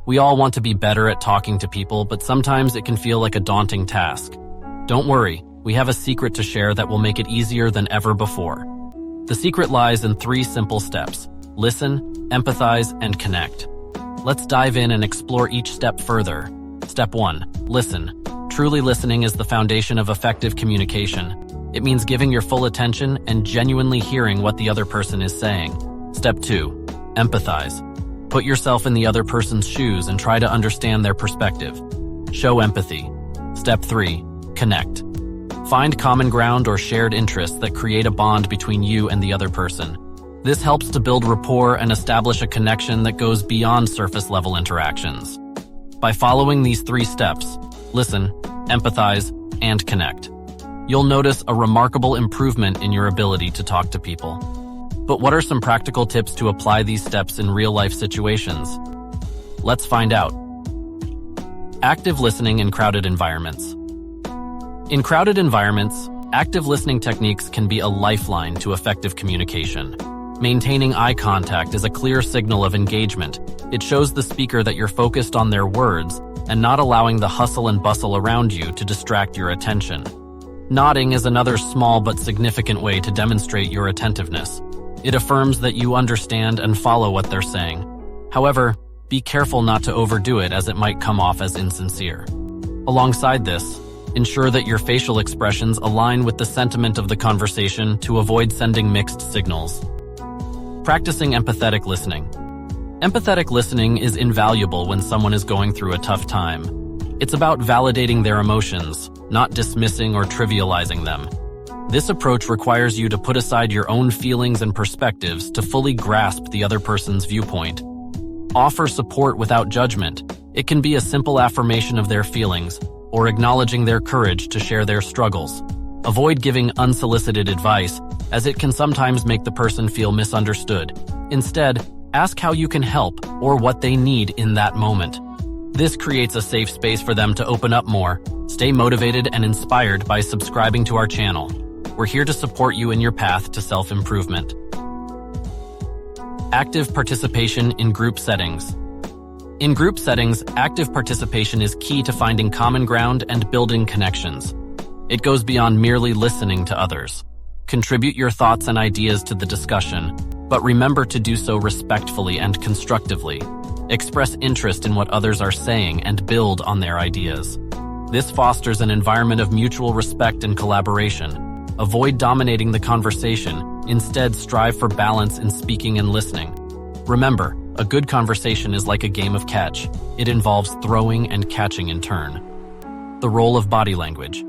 We all want to be better at talking to people, but sometimes it can feel like a daunting task. Don't worry, we have a secret to share that will make it easier than ever before. The secret lies in 3 simple steps: listen, empathize, and connect. Let's dive in and explore each step further. Step 1. Listen. Truly listening is the foundation of effective communication. It means giving your full attention and genuinely hearing what the other person is saying. Step 2. Empathize. Put yourself in the other person's shoes and try to understand their perspective. Show empathy. Step 3. Connect. Find common ground or shared interests that create a bond between you and the other person. This helps to build rapport and establish a connection that goes beyond surface-level interactions. By following these 3 steps, listen, empathize, and connect, you'll notice a remarkable improvement in your ability to talk to people. But what are some practical tips to apply these steps in real-life situations? Let's find out. Active listening in crowded environments. In crowded environments, active listening techniques can be a lifeline to effective communication. Maintaining eye contact is a clear signal of engagement. It shows the speaker that you're focused on their words and not allowing the hustle and bustle around you to distract your attention. Nodding is another small but significant way to demonstrate your attentiveness. It affirms that you understand and follow what they're saying. However, be careful not to overdo it, as it might come off as insincere. Alongside this, ensure that your facial expressions align with the sentiment of the conversation to avoid sending mixed signals. Practicing empathetic listening. Empathetic listening is invaluable when someone is going through a tough time. It's about validating their emotions, not dismissing or trivializing them. This approach requires you to put aside your own feelings and perspectives to fully grasp the other person's viewpoint. Offer support without judgment. It can be a simple affirmation of their feelings, or acknowledging their courage to share their struggles. Avoid giving unsolicited advice, as it can sometimes make the person feel misunderstood. Instead, ask how you can help or what they need in that moment. This creates a safe space for them to open up more. Stay motivated and inspired by subscribing to our channel. We're here to support you in your path to self-improvement. Active participation in group settings. In group settings, active participation is key to finding common ground and building connections. It goes beyond merely listening to others. Contribute your thoughts and ideas to the discussion, but remember to do so respectfully and constructively. Express interest in what others are saying and build on their ideas. This fosters an environment of mutual respect and collaboration. Avoid dominating the conversation. Instead, strive for balance in speaking and listening. Remember, a good conversation is like a game of catch. It involves throwing and catching in turn. The role of body language.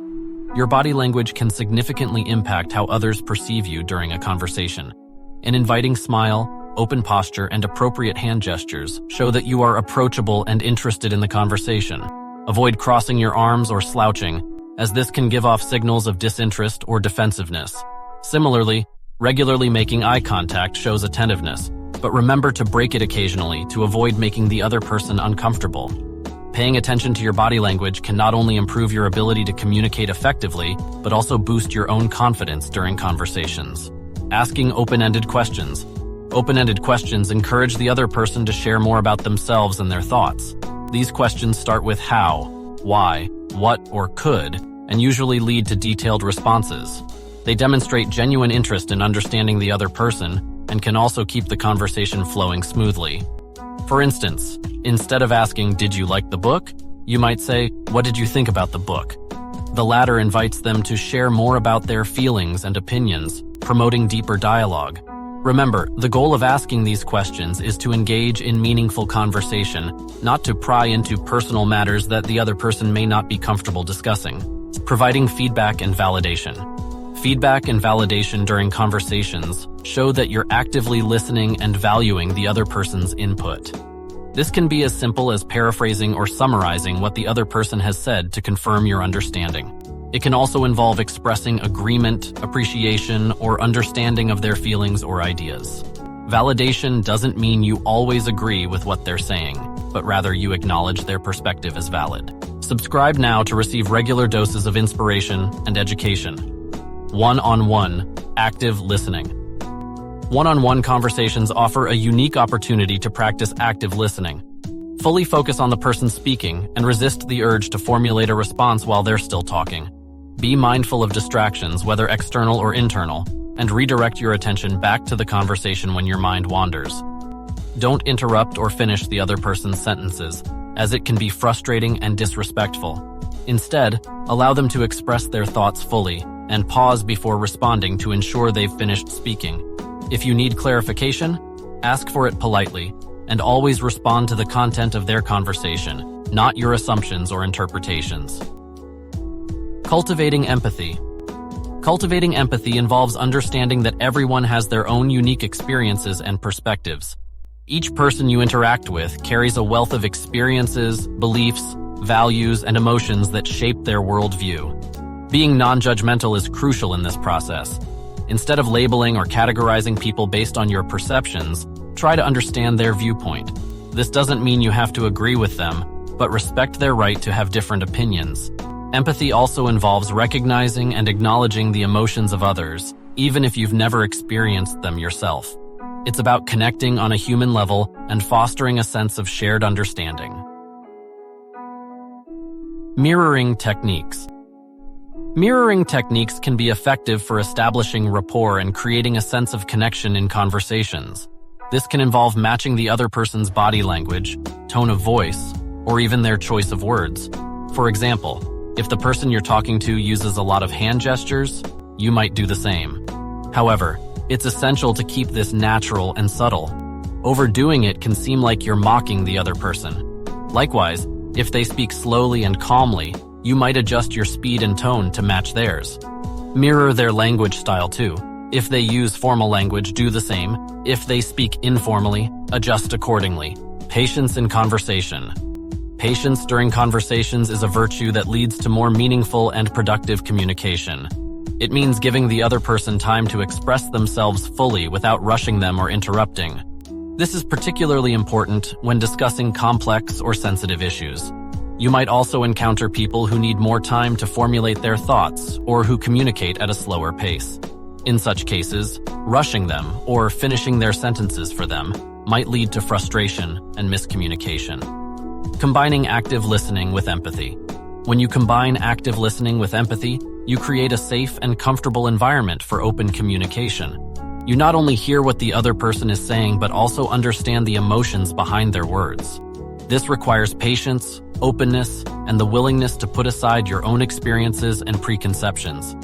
Your body language can significantly impact how others perceive you during a conversation. An inviting smile, open posture, and appropriate hand gestures show that you are approachable and interested in the conversation. Avoid crossing your arms or slouching, as this can give off signals of disinterest or defensiveness. Similarly, regularly making eye contact shows attentiveness, but remember to break it occasionally to avoid making the other person uncomfortable. Paying attention to your body language can not only improve your ability to communicate effectively, but also boost your own confidence during conversations. Asking open-ended questions. Open-ended questions encourage the other person to share more about themselves and their thoughts. These questions start with how, why, what, or could, and usually lead to detailed responses. They demonstrate genuine interest in understanding the other person and can also keep the conversation flowing smoothly. For instance, instead of asking, "Did you like the book?" you might say, "What did you think about the book?" The latter invites them to share more about their feelings and opinions, promoting deeper dialogue. Remember, the goal of asking these questions is to engage in meaningful conversation, not to pry into personal matters that the other person may not be comfortable discussing. Providing feedback and validation. Feedback and validation during conversations show that you're actively listening and valuing the other person's input. This can be as simple as paraphrasing or summarizing what the other person has said to confirm your understanding. It can also involve expressing agreement, appreciation, or understanding of their feelings or ideas. Validation doesn't mean you always agree with what they're saying, but rather you acknowledge their perspective as valid. Subscribe now to receive regular doses of inspiration and education. One-on-one, active listening. One-on-one conversations offer a unique opportunity to practice active listening. Fully focus on the person speaking and resist the urge to formulate a response while they're still talking. Be mindful of distractions, whether external or internal, and redirect your attention back to the conversation when your mind wanders. Don't interrupt or finish the other person's sentences, as it can be frustrating and disrespectful. Instead, allow them to express their thoughts fully and pause before responding to ensure they've finished speaking. If you need clarification, ask for it politely, and always respond to the content of their conversation, not your assumptions or interpretations. Cultivating empathy. Cultivating empathy involves understanding that everyone has their own unique experiences and perspectives. Each person you interact with carries a wealth of experiences, beliefs, values, and emotions that shape their worldview. Being non-judgmental is crucial in this process. Instead of labeling or categorizing people based on your perceptions, try to understand their viewpoint. This doesn't mean you have to agree with them, but respect their right to have different opinions. Empathy also involves recognizing and acknowledging the emotions of others, even if you've never experienced them yourself. It's about connecting on a human level and fostering a sense of shared understanding. Mirroring techniques. Mirroring techniques can be effective for establishing rapport and creating a sense of connection in conversations. This can involve matching the other person's body language, tone of voice, or even their choice of words. For example, if the person you're talking to uses a lot of hand gestures, you might do the same. However, it's essential to keep this natural and subtle. Overdoing it can seem like you're mocking the other person. Likewise, if they speak slowly and calmly, you might adjust your speed and tone to match theirs. Mirror their language style too. If they use formal language, do the same. If they speak informally, adjust accordingly. Patience in conversation. Patience during conversations is a virtue that leads to more meaningful and productive communication. It means giving the other person time to express themselves fully without rushing them or interrupting. This is particularly important when discussing complex or sensitive issues. You might also encounter people who need more time to formulate their thoughts or who communicate at a slower pace. In such cases, rushing them or finishing their sentences for them might lead to frustration and miscommunication. Combining active listening with empathy. When you combine active listening with empathy, you create a safe and comfortable environment for open communication. You not only hear what the other person is saying, but also understand the emotions behind their words. This requires patience, openness, and the willingness to put aside your own experiences and preconceptions.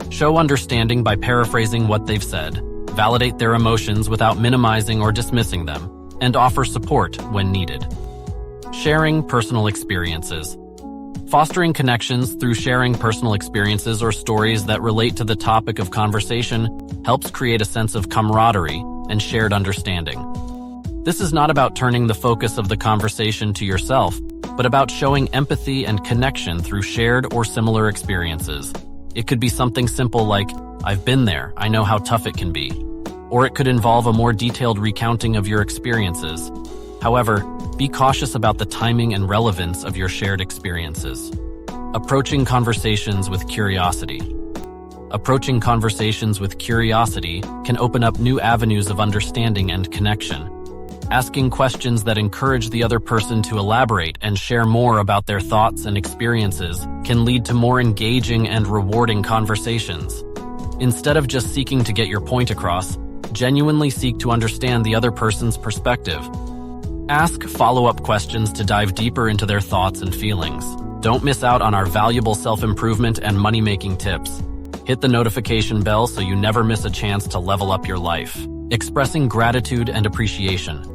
Show understanding by paraphrasing what they've said, validate their emotions without minimizing or dismissing them, and offer support when needed. Sharing personal experiences. Fostering connections through sharing personal experiences or stories that relate to the topic of conversation helps create a sense of camaraderie and shared understanding. This is not about turning the focus of the conversation to yourself, but about showing empathy and connection through shared or similar experiences. It could be something simple like, "I've been there, I know how tough it can be." Or it could involve a more detailed recounting of your experiences. However, be cautious about the timing and relevance of your shared experiences. Approaching conversations with curiosity. Approaching conversations with curiosity can open up new avenues of understanding and connection. Asking questions that encourage the other person to elaborate and share more about their thoughts and experiences can lead to more engaging and rewarding conversations. Instead of just seeking to get your point across, genuinely seek to understand the other person's perspective. Ask follow-up questions to dive deeper into their thoughts and feelings. Don't miss out on our valuable self-improvement and money-making tips. Hit the notification bell so you never miss a chance to level up your life. Expressing gratitude and appreciation.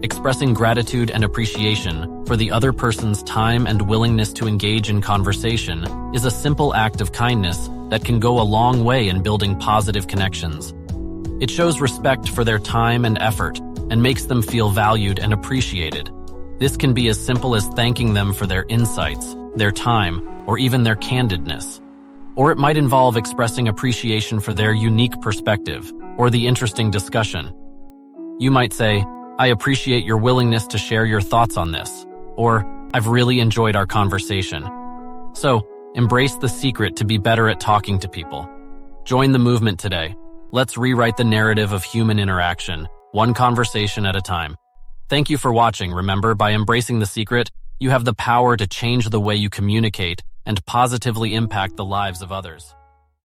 Expressing gratitude and appreciation for the other person's time and willingness to engage in conversation is a simple act of kindness that can go a long way in building positive connections. It shows respect for their time and effort and makes them feel valued and appreciated. This can be as simple as thanking them for their insights, their time, or even their candidness. Or it might involve expressing appreciation for their unique perspective or the interesting discussion. You might say, "I appreciate your willingness to share your thoughts on this," or "I've really enjoyed our conversation." So, embrace the secret to be better at talking to people. Join the movement today. Let's rewrite the narrative of human interaction, one conversation at a time. Thank you for watching. Remember, by embracing the secret, you have the power to change the way you communicate and positively impact the lives of others.